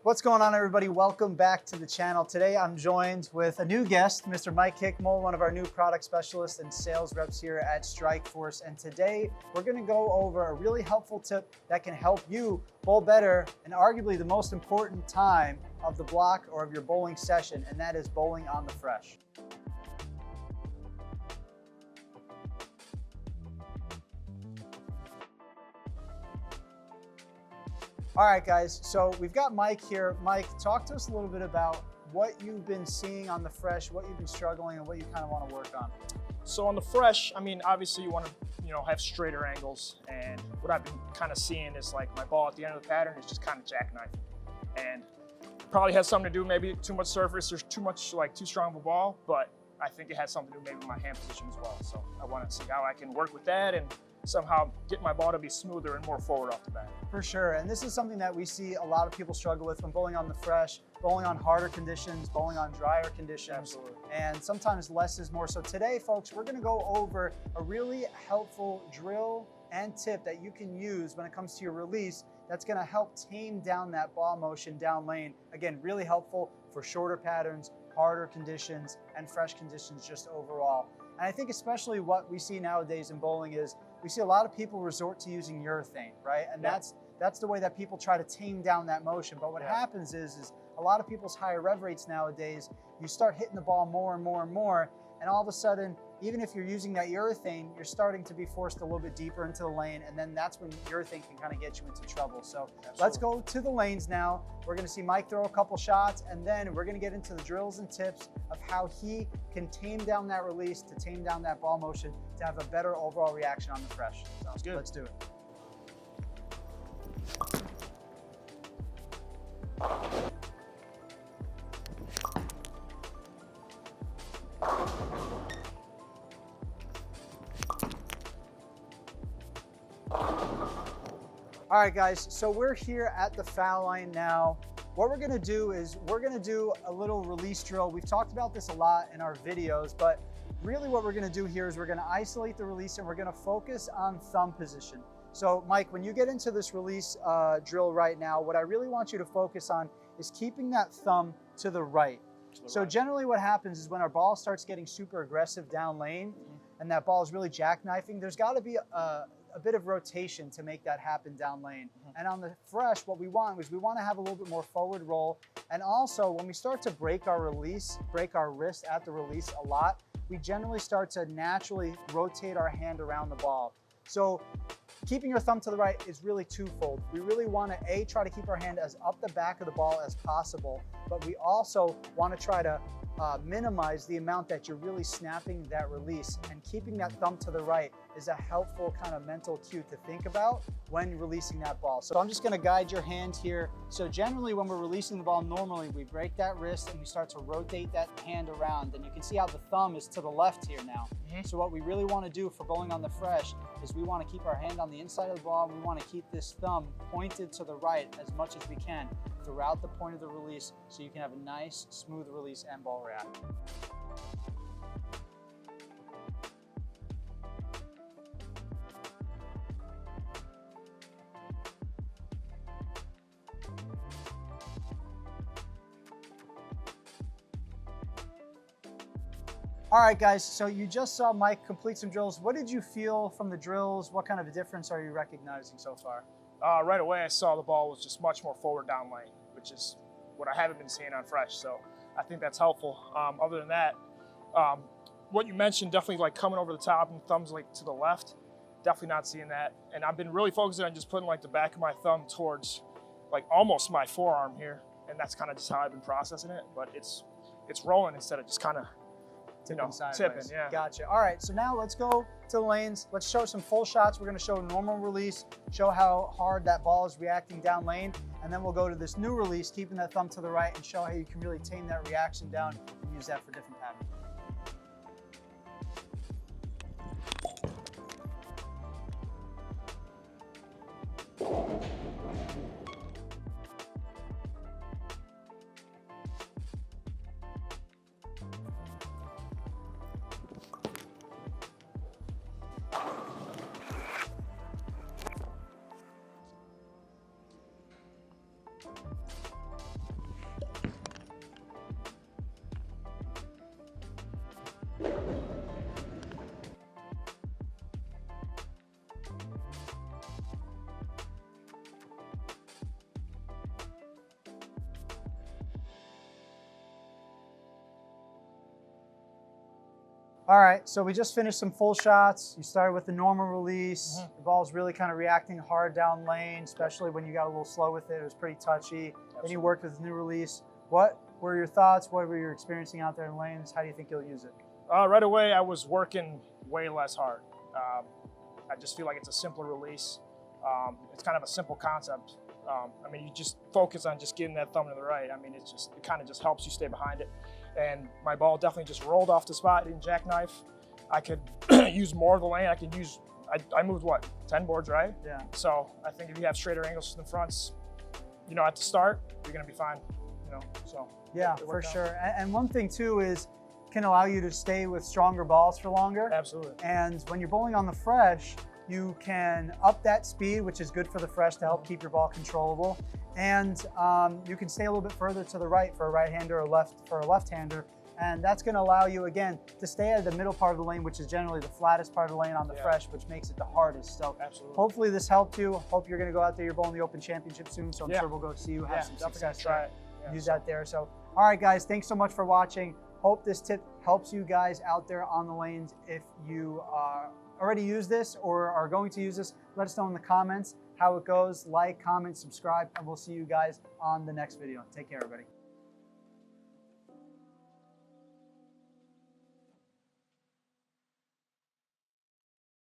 What's going on, everybody? Welcome back to the channel. Today I'm joined with a new guest, Mr. Mike Hickmole, one of our new product specialists and sales reps here at Strikeforce. And today we're going to go over a really helpful tip that can help you bowl better in arguably the most important time of the block or of your bowling session, and that is bowling on the fresh. All right, guys, so we've got Mike here. Mike, talk to us a little bit about what you've been seeing on the fresh, what you've been struggling, and what you kind of want to work on. So on the fresh, I mean, obviously you want to, have straighter angles. And what I've been kind of seeing is like my ball at the end of the pattern is just kind of jackknifing. And probably has something to do, maybe too much surface, there's too much, too strong of a ball, but I think it has something to do maybe with my hand position as well. So I want to see how I can work with that and somehow get my ball to be smoother and more forward off the bat. For sure, and this is something that we see a lot of people struggle with when bowling on the fresh, bowling on harder conditions, bowling on drier conditions. Absolutely. And sometimes less is more. So today, folks, we're gonna go over a really helpful drill and tip that you can use when it comes to your release that's gonna help tame down that ball motion down lane. Again, really helpful for shorter patterns, harder conditions, and fresh conditions just overall. And I think especially what we see nowadays in bowling is we see a lot of people resort to using urethane, right? And that's the way that people try to tame down that motion. But what happens is a lot of people's higher rev rates nowadays, you start hitting the ball more and more and more, and all of a sudden, even if you're using that urethane, you're starting to be forced a little bit deeper into the lane, and then that's when urethane can kind of get you into trouble. So let's go to the lanes now. We're gonna see Mike throw a couple shots, and then we're gonna get into the drills and tips of how he can tame down that release, to tame down that ball motion, to have a better overall reaction on the fresh. Sounds good. Let's do it. All right, guys, so we're here at the foul line now. What we're gonna do is we're gonna do a little release drill. We've talked about this a lot in our videos, but really what we're gonna do here is we're gonna isolate the release and we're gonna focus on thumb position. So Mike, when you get into this release drill right now, what I really want you to focus on is keeping that thumb to the right. So generally what happens is when our ball starts getting super aggressive down lane and that ball is really jackknifing, there's gotta be a bit of rotation to make that happen down lane. And on the fresh, what we want is we want to have a little bit more forward roll. And also when we start to break our release, break our wrist at the release a lot, we generally start to naturally rotate our hand around the ball. So keeping your thumb to the right is really twofold. We really want to try to keep our hand as up the back of the ball as possible, but we also want to try to minimize the amount that you're really snapping that release, and keeping that thumb to the right is a helpful kind of mental cue to think about when releasing that ball. So I'm just going to guide your hand here. So generally when we're releasing the ball, normally we break that wrist and we start to rotate that hand around, and you can see how the thumb is to the left here now. So what we really want to do for bowling on the fresh is we want to keep our hand on the inside of the ball, and we want to keep this thumb pointed to the right as much as we can throughout the point of the release, so you can have a nice smooth release and ball reaction. All right, guys, so you just saw Mike complete some drills. What did you feel from the drills? What kind of a difference are you recognizing so far? Right away, I saw the ball was just much more forward down lane, which is what I haven't been seeing on fresh. So I think that's helpful. Other than that, what you mentioned, definitely like coming over the top and thumbs like to the left, definitely not seeing that. And I've been really focusing on just putting like the back of my thumb towards like almost my forearm here. And that's kind of just how I've been processing it, but it's rolling instead of just kind of tipping, yeah. Gotcha. All right, so now let's go to the lanes. Let's show some full shots. We're gonna show normal release, show how hard that ball is reacting down lane, and then we'll go to this new release, keeping that thumb to the right, and show how you can really tame that reaction down and use that for different patterns. All right, so we just finished some full shots. You started with the normal release. The ball's really kind of reacting hard down lane, especially when you got a little slow with it. It was pretty touchy. Then you worked with the new release. What were your thoughts? What were you experiencing out there in lanes? How do you think you'll use it? Right away, I was working way less hard. I just feel like it's a simpler release. It's kind of a simple concept. I mean, you just focus on just getting that thumb to the right. I mean, it kind of just helps you stay behind it. And my ball definitely just rolled off the spot in jackknife. I could use more of the lane. I moved what, 10 boards, right? Yeah. So I think if you have straighter angles to the fronts, at the start, you're gonna be fine, so. Yeah, for sure. And one thing too is, can allow you to stay with stronger balls for longer. Absolutely. And when you're bowling on the fresh, you can up that speed, which is good for the fresh to help keep your ball controllable. And you can stay a little bit further to the right for a right-hander or left for a left-hander. And that's gonna allow you, again, to stay at the middle part of the lane, which is generally the flattest part of the lane on the fresh, which makes it the hardest. So hopefully this helped you. Hope you're gonna go out there, you're bowling the Open Championship soon, so I'm sure we'll go see you, have some success there. Use that there. So, all right, guys, thanks so much for watching. Hope this tip helps you guys out there on the lanes. If you already use this or are going to use this, let us know in the comments how it goes. Like, comment, subscribe, and we'll see you guys on the next video. Take care, everybody.